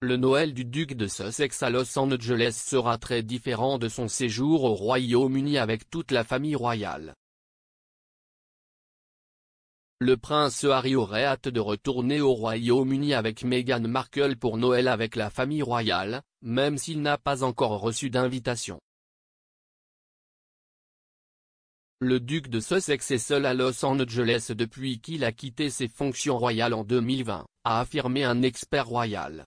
Le Noël du duc de Sussex à Los Angeles sera très différent de son séjour au Royaume-Uni avec toute la famille royale. Le prince Harry aurait hâte de retourner au Royaume-Uni avec Meghan Markle pour Noël avec la famille royale, même s'il n'a pas encore reçu d'invitation. Le duc de Sussex est seul à Los Angeles depuis qu'il a quitté ses fonctions royales en 2020, a affirmé un expert royal.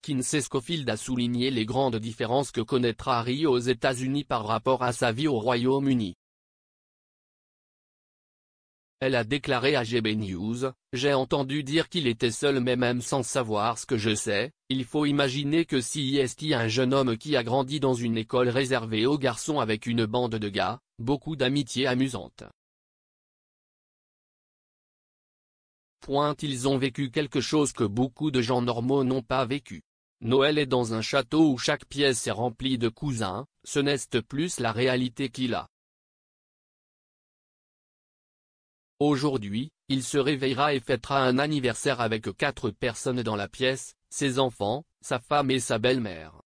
Kinsey Schofield a souligné les grandes différences que connaîtra Harry aux États-Unis par rapport à sa vie au Royaume-Uni. Elle a déclaré à GB News, « J'ai entendu dire qu'il était seul mais même sans savoir ce que je sais, il faut imaginer que si est un jeune homme qui a grandi dans une école réservée aux garçons avec une bande de gars, beaucoup d'amitié amusante. Ils ont vécu quelque chose que beaucoup de gens normaux n'ont pas vécu. Noël est dans un château où chaque pièce est remplie de cousins, ce n'est plus la réalité qu'il a. Aujourd'hui, il se réveillera et fêtera un anniversaire avec 4 personnes dans la pièce, ses enfants, sa femme et sa belle-mère.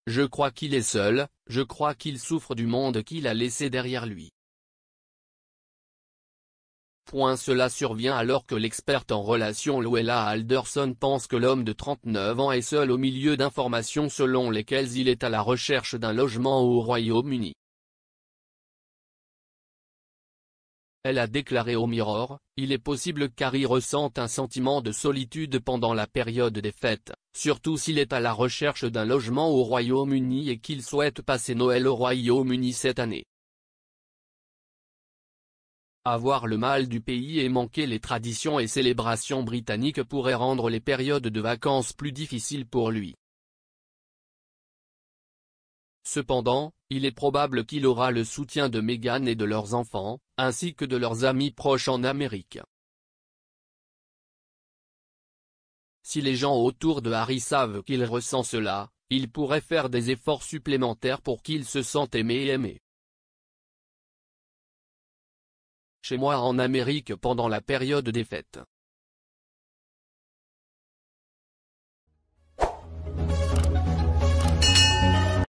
Je crois qu'il est seul, je crois qu'il souffre du monde qu'il a laissé derrière lui. » Cela survient alors que l'experte en relations Luella Alderson pense que l'homme de 39 ans est seul au milieu d'informations selon lesquelles il est à la recherche d'un logement au Royaume-Uni. Elle a déclaré au Mirror, « Il est possible qu'Harry ressente un sentiment de solitude pendant la période des fêtes, surtout s'il est à la recherche d'un logement au Royaume-Uni et qu'il souhaite passer Noël au Royaume-Uni cette année. Avoir le mal du pays et manquer les traditions et célébrations britanniques pourrait rendre les périodes de vacances plus difficiles pour lui. Cependant, il est probable qu'il aura le soutien de Meghan et de leurs enfants, ainsi que de leurs amis proches en Amérique. Si les gens autour de Harry savent qu'il ressent cela, ils pourraient faire des efforts supplémentaires pour qu'il se sente aimé et aimé. Chez moi en Amérique pendant la période des fêtes.